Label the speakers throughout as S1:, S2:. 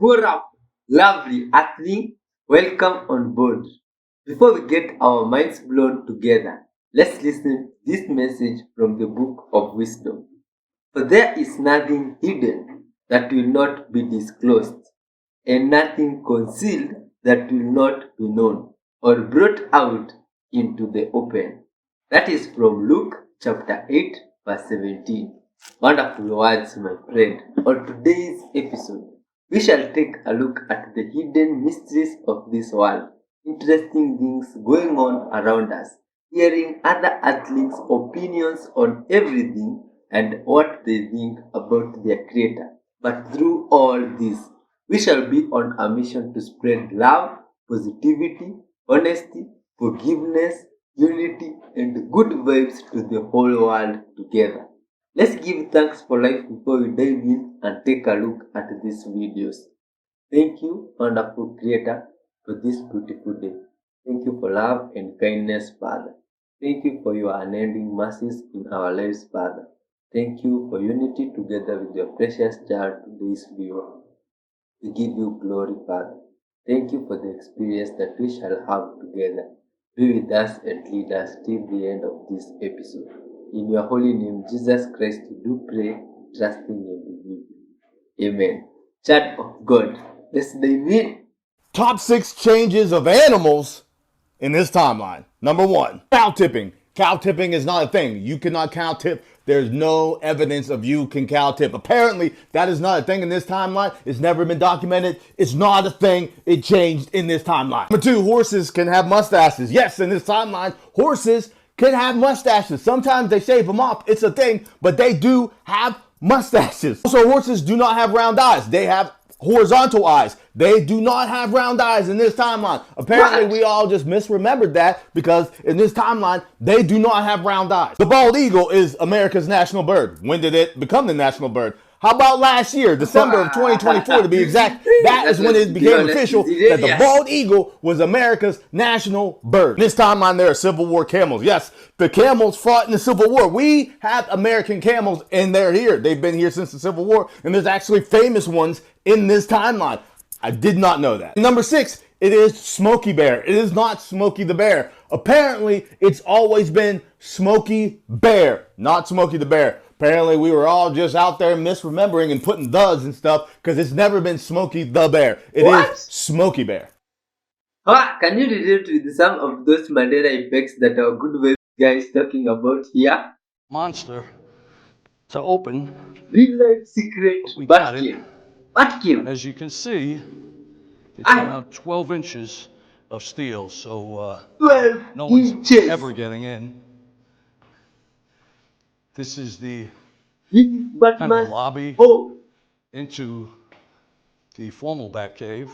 S1: What up, lovely earthling? Welcome on board. Before we get our minds blown together, let's listen to this message from the Book of Wisdom. For there is nothing hidden that will not be disclosed, and nothing concealed that will not be known or brought out into the open. That is from Luke chapter 8, verse 17. Wonderful words, my friend. On today's episode, we shall take a look at the hidden mysteries of this world, interesting things going on around us, hearing other athletes' opinions on everything and what they think about their creator. But through all this, we shall be on a mission to spread love, positivity, honesty, forgiveness, unity, and good vibes to the whole world together. Let's give thanks for life before we dive in and take a look at these videos. Thank you, wonderful Creator, for this beautiful day. Thank you for love and kindness, Father. Thank you for your unending mercies in our lives, Father. Thank you for unity together with your precious child, today's viewer. We give you glory, Father. Thank you for the experience that we shall have together. Be with us and lead us till the end of this episode. In your holy name, Jesus Christ, we do pray, trusting and believing. Amen. Child of God, let's dive in.
S2: Top 6 changes of animals in this timeline. Number 1, cow tipping. Cow tipping is not a thing. You cannot cow tip. There's no evidence of you can cow tip. Apparently, that is not a thing in this timeline. It's never been documented. It's not a thing. It changed in this timeline. Number 2, horses can have mustaches. Yes, in this timeline, horses can have mustaches. Sometimes they shave them off. It's a thing, but they do have mustaches. Also, horses do not have round eyes. They have horizontal eyes. They do not have round eyes in this timeline. Apparently, we all just misremembered that because in this timeline, they do not have round eyes. The bald eagle is America's national bird. When did it become the national bird? How about last year, December of 2024 to be exact? That is when it became official that the bald eagle was America's national bird. In this timeline, there are Civil War camels. Yes, the camels fought in the Civil War. We have American camels and they're here. They've been here since the Civil War, and there's actually famous ones in this timeline. I did not know that. Number 6, it is Smokey Bear. It is not Smokey the Bear. Apparently, it's always been Smokey Bear, not Smokey the Bear. Apparently, we were all just out there misremembering and putting does and stuff because it's never been Smokey the Bear. It is Smokey Bear.
S1: Can you relate with some of those Mandela effects that our good web guys talking about here?
S3: Monster to open.
S1: Real life secret
S3: We got
S1: Batcave.
S3: it.
S1: Batcave.
S3: And as you can see, it's about 12 inches of steel, so
S1: 12
S3: no one's
S1: inches.
S3: ever getting in. This is the
S1: This is
S3: kind of
S1: Batman's
S3: lobby
S1: home.
S3: into the formal Batcave.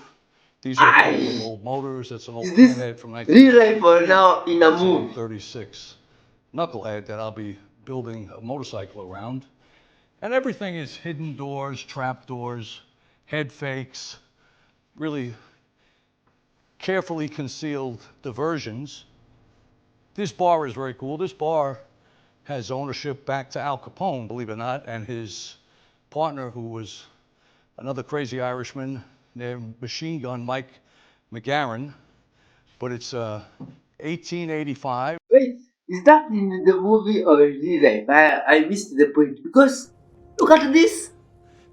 S3: These are little motors. That's an old
S1: Is this
S3: pinhead from
S1: real life or now in a movie?
S3: 1936 knucklehead that I'll be building a motorcycle around. And everything is hidden doors, trap doors, head fakes, really carefully concealed diversions. This bar is very cool. This bar has ownership back to Al Capone, believe it or not, and his partner, who was another crazy Irishman named Machine Gun Mike McGarren. But it's 1885.
S1: Wait, is that in the movie or in real life? I missed the point because look at this.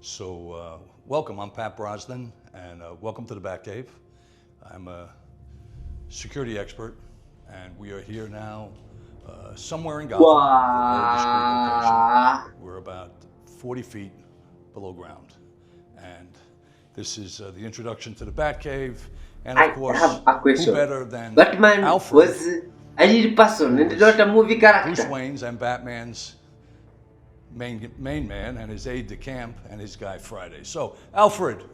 S3: So welcome, I'm Pat Brosnan, and welcome to the Batcave. I'm a security expert, and we are here now somewhere in Gotham.
S1: Wow.
S3: We're about 40 feet below ground. And this is the introduction to the Batcave. And of course,
S1: I have a question.
S3: Who better than
S1: Batman
S3: Alfred
S1: was a real person and not a movie character.
S3: Bruce Wayne's and Batman's main man and his aide de camp and his guy Friday. So, Alfred,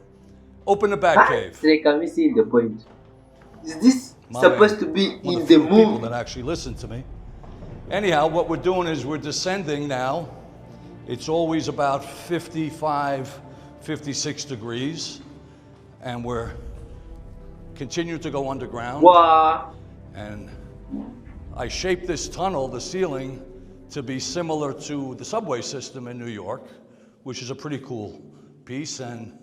S3: open the Batcave.
S1: Like I'm missing the point. Is this supposed to be in the movie?
S3: People that actually listen to me. Anyhow, what we're doing is we're descending now. It's always about 55, 56 degrees, and we're continuing to go underground.
S1: Wow.
S3: And I shaped this tunnel, the ceiling, to be similar to the subway system in New York, which is a pretty cool piece. And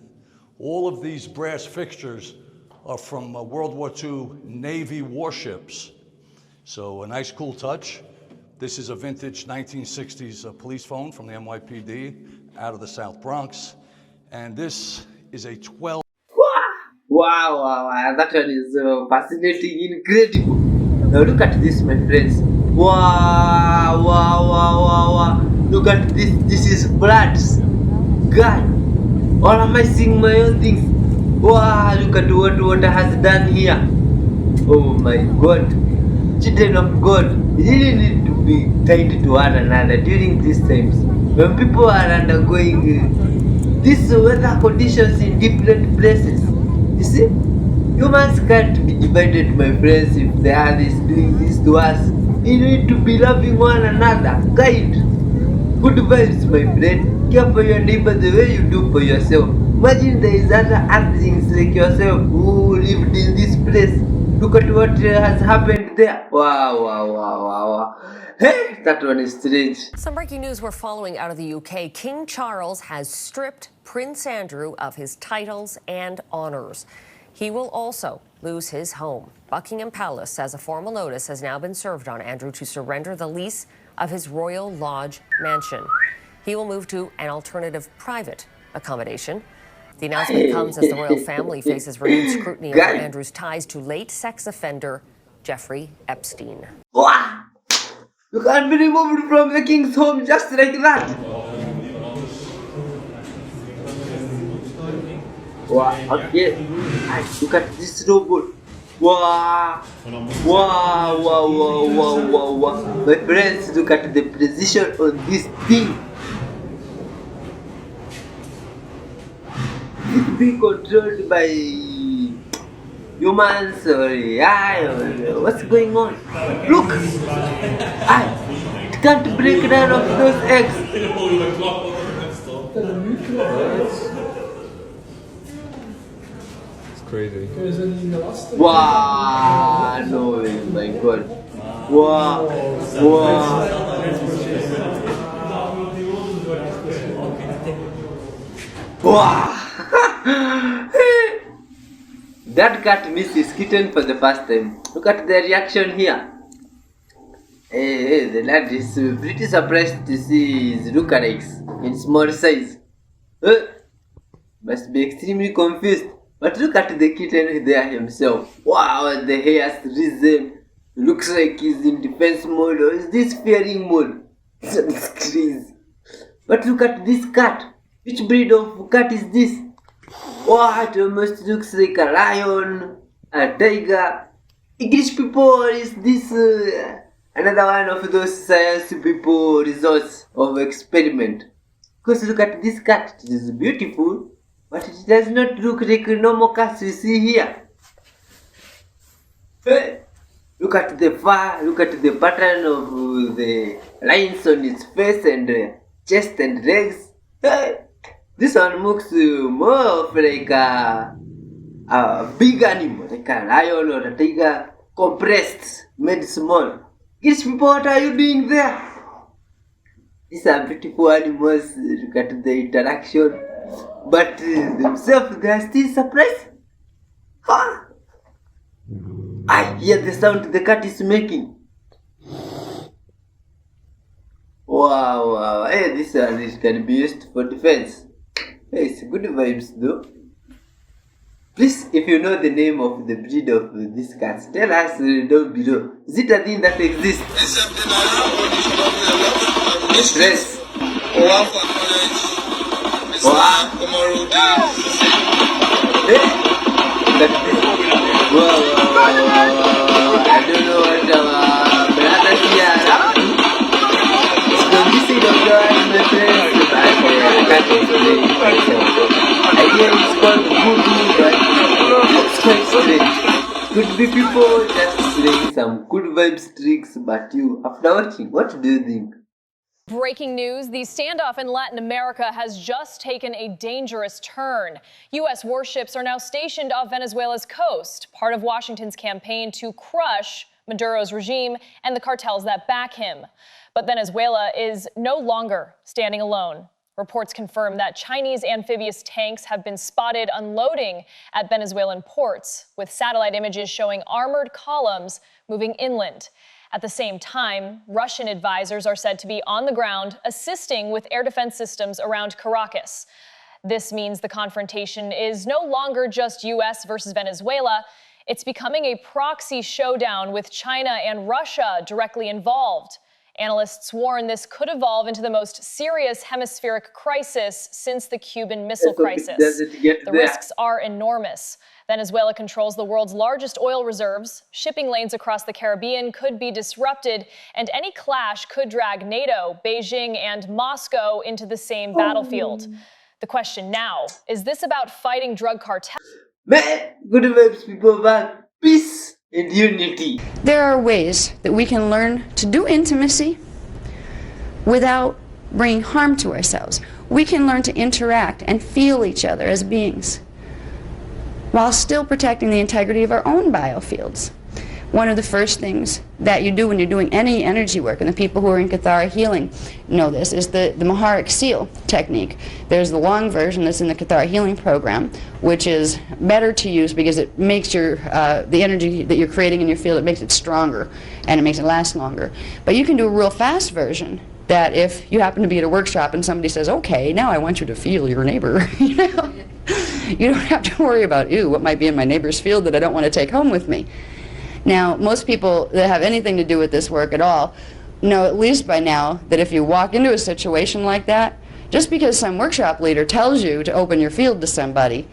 S3: All of these brass fixtures are from World War II Navy warships. So a nice cool touch. This is a vintage 1960s police phone from the NYPD out of the South Bronx. And this is a 12.
S1: Wow, wow, wow, that one is fascinating, incredible. Now look at this, my friends. Wow, wow, wow, wow, wow. Look at this. This is floods. God, or am I seeing my own things? Wow, look at what water has done here. Oh my God. Children of God, you really need to be kind to one another during these times when people are undergoing these weather conditions in different places. You see, humans can't be divided, my friends, if the earth is doing this to us. You need to be loving one another, kind. Good vibes, my friend. Care for your neighbor the way you do for yourself. Imagine there is other earthlings like yourself who lived in this place. Look at what has happened there. Wow, wow, wow, wow, wow. Hey, that one is strange.
S4: Some breaking news we're following out of the UK. King Charles has stripped Prince Andrew of his titles and honours. He will also lose his home. Buckingham Palace says a formal notice has now been served on Andrew to surrender the lease of his Royal Lodge mansion. He will move to an alternative private accommodation. The announcement comes as the royal family faces renewed scrutiny over Andrew's ties to late sex offender Jeffrey Epstein.
S1: Wow. You can't be removed from the king's home just like that. Wow, okay. Look at this robot. Wow. Wow, wow, wow, wow, wow, wow. My friends, look at the precision on this thing. It's being controlled by humans or AI or what's going on? Look! It can't break none of those eggs.
S5: It's crazy.
S1: Wow! No way, my God. Wow! Wow! Wow! That cat missed his kitten for the first time. Look at the reaction here. Hey, the lad is pretty surprised to see his lookalikes in small size. Must be extremely confused. But look at the kitten there himself. Wow, the hair has risen. Looks like he's in defense mode, or is this fearing mode? That's crazy. But look at this cat. Which breed of cat is this? Wow, it almost looks like a lion, a tiger. English people, or is this another one of those science people results of experiment? Because look at this cat. It is beautiful, but it does not look like normal cats we see here. Hey, look at the fur, look at the pattern of the lines on its face and chest and legs. Hey, this one looks more of like a big animal, like a lion or a tiger, compressed, made small. These people, what are you doing there? These are beautiful animals. Look at the interaction, but themselves, they are still surprised. Huh? I hear the sound the cat is making. Wow, wow. Hey, this one can be used for defense. Hey, it's good vibes though. Please, if you know the name of the breed of these cats, tell us down below. Is it a thing that exists? Yes. Wow. Hey, look at this. Wow, wow, wow, wow. I don't know what brothers here are. It's from this side of the world, my friends, but I can't explain it myself. I hear it's called voodoo, but it's quite strange. Could be people just playing some good vibes tricks, but you, after watching, what do you think?
S6: Breaking news, the standoff in Latin America has just taken a dangerous turn. U.S. warships are now stationed off Venezuela's coast, part of Washington's campaign to crush Maduro's regime and the cartels that back him. But Venezuela is no longer standing alone. Reports confirm that Chinese amphibious tanks have been spotted unloading at Venezuelan ports, with satellite images showing armored columns moving inland. At the same time, Russian advisors are said to be on the ground assisting with air defense systems around Caracas. This means the confrontation is no longer just U.S. versus Venezuela. It's becoming a proxy showdown with China and Russia directly involved. Analysts warn this could evolve into the most serious hemispheric crisis since the Cuban Missile Crisis. The risks are enormous. Venezuela controls the world's largest oil reserves. Shipping lanes across the Caribbean could be disrupted, and any clash could drag NATO, Beijing, and Moscow into the same battlefield. The question now, is this about fighting drug cartels?
S1: Man, good vibes, people, man. Peace and unity.
S5: There are ways that we can learn to do intimacy without bringing harm to ourselves. We can learn to interact and feel each other as beings while still protecting the integrity of our own biofields. One of the first things that you do when you're doing any energy work, and the people who are in Cathara healing know this, is the Maharic seal technique. There's the long version that's in the Cathara healing program, which is better to use because it makes your the energy that you're creating in your field, it makes it stronger and it makes it last longer. But you can do a real fast version that if you happen to be at a workshop and somebody says, okay, now I want you to feel your neighbor, you know, you don't have to worry about, ew, what might be in my neighbor's field that I don't want to take home with me. Now, most people that have anything to do with this work at all know at least by now that if you walk into a situation like that, just because some workshop leader tells you to open your field to somebody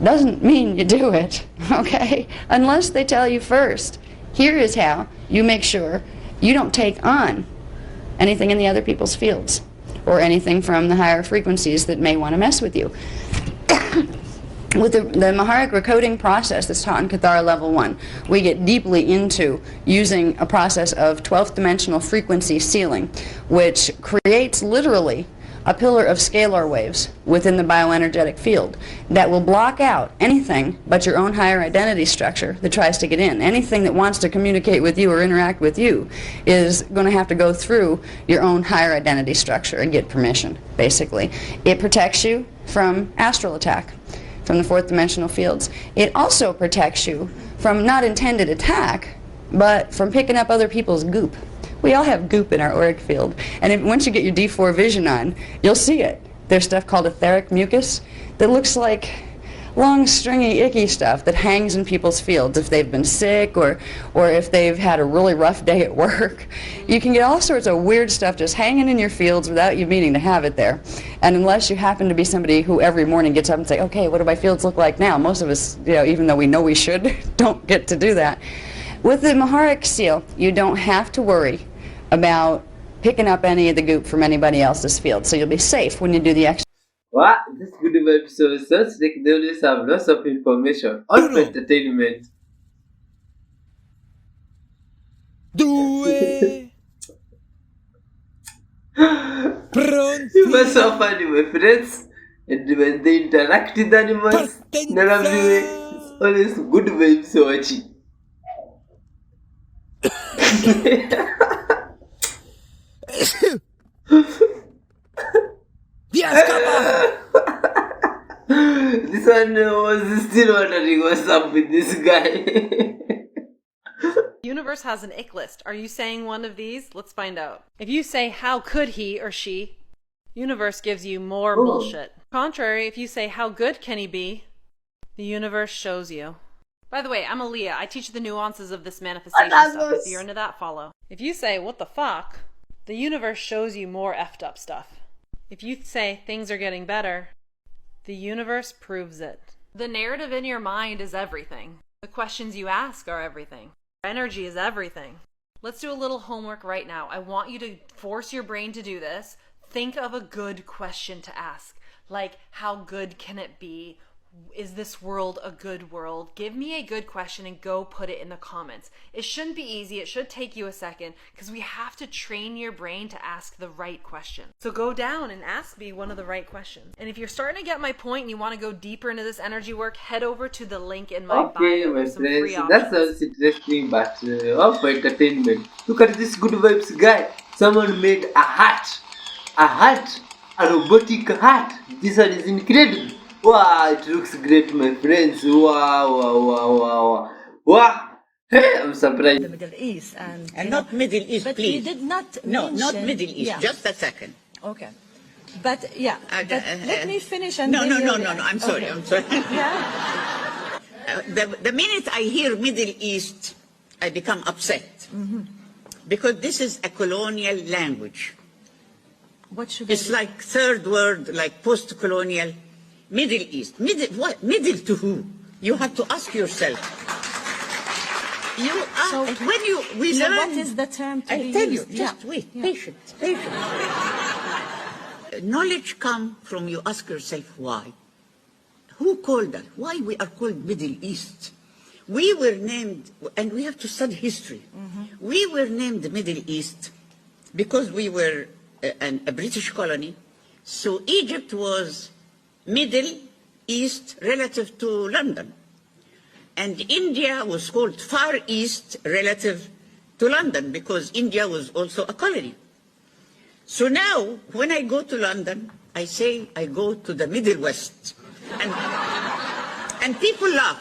S5: doesn't mean you do it, okay? Unless they tell you first. Here is how you make sure you don't take on anything in the other people's fields or anything from the higher frequencies that may want to mess with you. With the Maharic recoding process that's taught in Cathara Level 1, we get deeply into using a process of 12th dimensional frequency sealing, which creates literally a pillar of scalar waves within the bioenergetic field that will block out anything but your own higher identity structure that tries to get in. Anything that wants to communicate with you or interact with you is going to have to go through your own higher identity structure and get permission, basically. It protects you from astral attack, from the fourth dimensional fields. It also protects you from not intended attack, but from picking up other people's goop. We all have goop in our auric field, and once you get your D4 vision on, you'll see it. There's stuff called etheric mucus that looks like long, stringy, icky stuff that hangs in people's fields if they've been sick or if they've had a really rough day at work. You can get all sorts of weird stuff just hanging in your fields without you meaning to have it there. And unless you happen to be somebody who every morning gets up and say, okay, what do my fields look like now? Most of us, you know, even though we know we should, don't get to do that. With the Maharic seal, you don't have to worry about picking up any of the goop from anybody else's field. So you'll be safe when you do the exercise.
S1: Wow, this good web source sounds like they always have lots of information on entertainment.
S7: Due
S1: Humans are funny, my friends, and when they interact with animals, it's always good vibes watching. This one was still wondering what's up with this guy.
S8: Universe has an ick list. Are you saying one of these? Let's find out. If you say, how could he or she, universe gives you more bullshit. Contrary, if you say, how good can he be, the universe shows you. By the way, I'm Aaliyah. I teach the nuances of this manifestation stuff. If you're into that, follow. If you say, what the fuck, the universe shows you more effed up stuff. If you say, things are getting better, the universe proves it. The narrative in your mind is everything. The questions you ask are everything. Energy is everything. Let's do a little homework right now. I want you to force your brain to do this. Think of a good question to ask. Like, how good can it be? Is this world a good world? Give me a good question and go put it in the comments. It shouldn't be easy. It should take you a second because we have to train your brain to ask the right question. So go down and ask me one of the right questions. And if you're starting to get my point and you want to go deeper into this energy work, head over to the link in my bio.
S1: My
S8: Some free
S1: friends, that
S8: options.
S1: sounds interesting, but for entertainment. Look at this good vibes guy. Someone made a hat. A hat a robotic hat. This one is incredible. Wow, it looks great, my friends. Wow, wow, wow, wow. Wow. Hey, I'm surprised.
S9: The Middle East
S10: And not Middle East,
S9: but
S10: please.
S9: you did not
S10: No,
S9: mention,
S10: not Middle East.
S9: Yeah.
S10: Just a second.
S9: Okay. But yeah, but let me finish and
S10: No,
S9: then
S10: no,
S9: you
S10: no,
S9: react.
S10: no, no. I'm sorry.
S9: Okay.
S10: I'm sorry.
S9: Yeah.
S10: The minute I hear Middle East, I become upset because this is a colonial language.
S9: What should
S10: It's
S9: I do?
S10: like third word, like post-colonial. Middle East. Middle what? Middle to who? You have to ask yourself. You are,
S9: So-
S10: we
S9: so
S10: learn.
S9: what is the term to
S10: I'll
S9: be
S10: tell
S9: used?
S10: you. Just
S9: Yeah.
S10: wait.
S9: Yeah.
S10: Patience. Patience. Knowledge comes from you ask yourself why. Who called us? Why we are called Middle East? We were named, and we have to study history. We were named the Middle East because we were a British colony. So Egypt was Middle East relative to London. And India was called Far East relative to London because India was also a colony. So now, when I go to London, I say I go to the Middle West. And people laugh.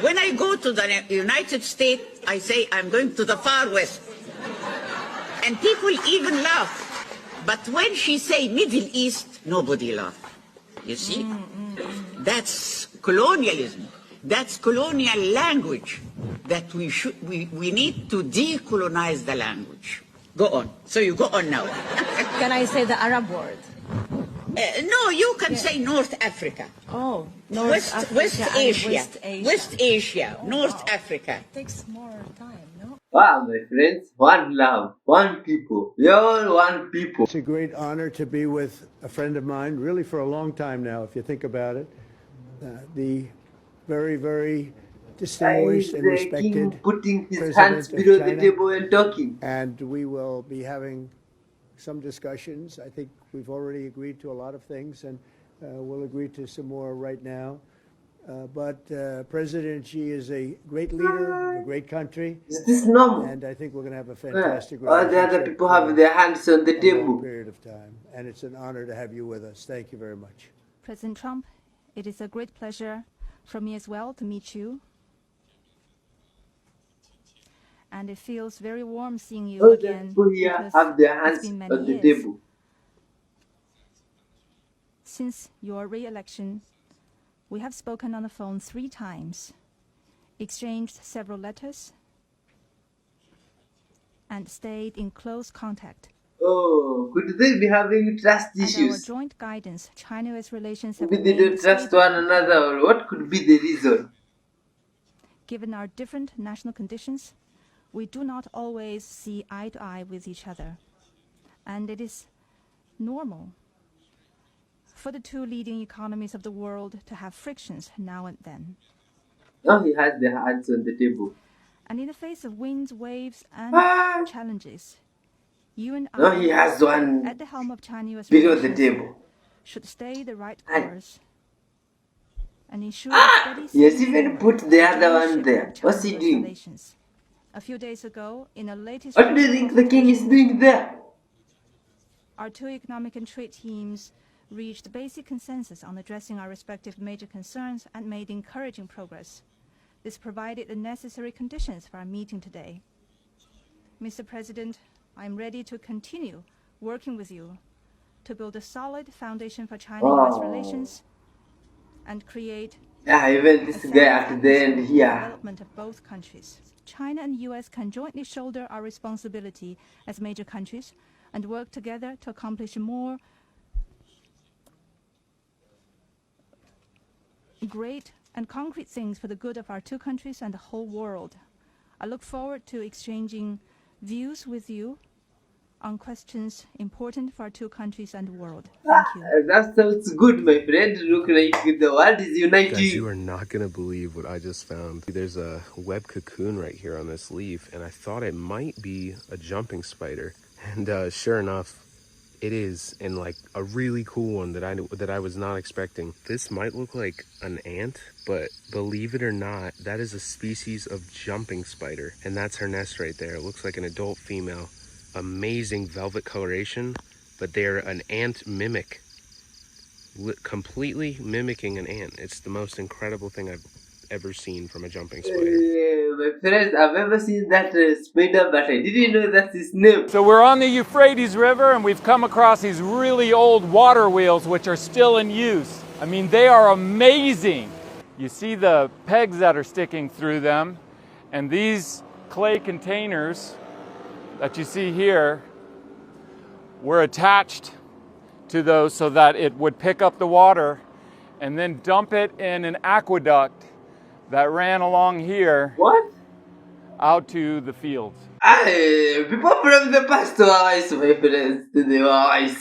S10: When I go to the United States, I say I'm going to the Far West. And people even laugh. But when she say Middle East, nobody laugh. You see? That's colonialism. That's colonial language that we need to decolonize the language. Go on. So you go on now.
S9: Can I say the Arab word?
S10: No, you can say North Africa.
S9: Oh,
S10: West Asia. West Asia, North Africa.
S9: Takes more time, no?
S1: Wow, my friends, one love, one people. You're all one people.
S11: It's a great honor to be with a friend of mine, really for a long time now, if you think about it. The very, very distinguished and
S1: the king
S11: respected
S1: putting his
S11: President
S1: hands
S11: of
S1: below the
S11: China.
S1: table and talking.
S11: And we will be having some discussions. I think we've already agreed to a lot of things, and we'll agree to some more right now. But President Xi is a great leader of a great country,
S1: Is this normal?
S11: and I think we're going to have a fantastic
S1: All the
S11: relationship
S1: other people
S11: for
S1: have their hands on the
S11: a long
S1: table.
S11: period of time. And it's an honor to have you with us. Thank you very much.
S12: President Trump, it is a great pleasure for me as well to meet you. And it feels very warm seeing you
S1: All the
S12: again
S1: people here
S12: because
S1: have their
S12: it's
S1: hands
S12: been many
S1: on the
S12: years
S1: table.
S12: since your re-election. We have spoken on the phone 3 times, exchanged several letters, and stayed in close contact.
S1: Oh, could they be having trust
S12: Under our
S1: issues?
S12: joint guidance, China-US relations have
S1: Maybe they don't
S12: remained
S1: trust
S12: stable.
S1: one another, or what could be the reason?
S12: Given our different national conditions, we do not always see eye to eye with each other. And it is normal for the 2 leading economies of the world to have frictions now and then.
S1: Now he has their hands on the table.
S12: And in the face of winds, waves, and
S1: Ah.
S12: challenges, you and
S1: Now he
S12: I,
S1: has one
S12: at the helm of China-US
S1: below the
S12: relations,
S1: table.
S12: should stay the right
S1: And-
S12: course and ensure a steady
S1: He has
S12: steering
S1: even
S12: forward
S1: put the
S12: in
S1: other one
S12: ownership
S1: there.
S12: of
S1: What's he
S12: China-US
S1: doing?
S12: relations. A few days ago, in a latest
S1: What do you think the king is doing there?
S12: our 2 economic and trade teams reached basic consensus on addressing our respective major concerns and made encouraging progress. This provided the necessary conditions for our meeting today. Mr. President, I am ready to continue working with you to build a solid foundation for China-US relations and create
S1: Yeah, even
S12: a
S1: this
S12: sound
S1: guy at the
S12: atmosphere
S1: end
S12: for the
S1: here.
S12: development of both countries. China and US can jointly shoulder our responsibility as major countries and work together to accomplish more great and concrete things for the good of our 2 countries and the whole world. I look forward to exchanging views with you on questions important for our 2 countries and the world. Thank you.
S1: That sounds good, my friend. Look like the world is
S13: Guys, you
S1: united.
S13: are not going to believe what I just found. There's a web cocoon right here on this leaf, and I thought it might be a jumping spider. And sure enough, it is, and like a really cool one that I was not expecting. This might look like an ant, but believe it or not, that is a species of jumping spider, and that's her nest right there. It looks like an adult female. Amazing velvet coloration, but they're an ant mimic, completely mimicking an ant. It's the most incredible thing I've ever seen from a jumping spider.
S1: My friends, I've ever seen that spider, but I didn't know that's his name.
S14: So we're on the Euphrates River, and we've come across these really old water wheels which are still in use. I mean, they are amazing. You see the pegs that are sticking through them, and these clay containers that you see here were attached to those so that it would pick up the water and then dump it in an aqueduct that ran along here.
S1: What?
S14: Out to the fields.
S1: People from the past were wise, my friends. They were wise.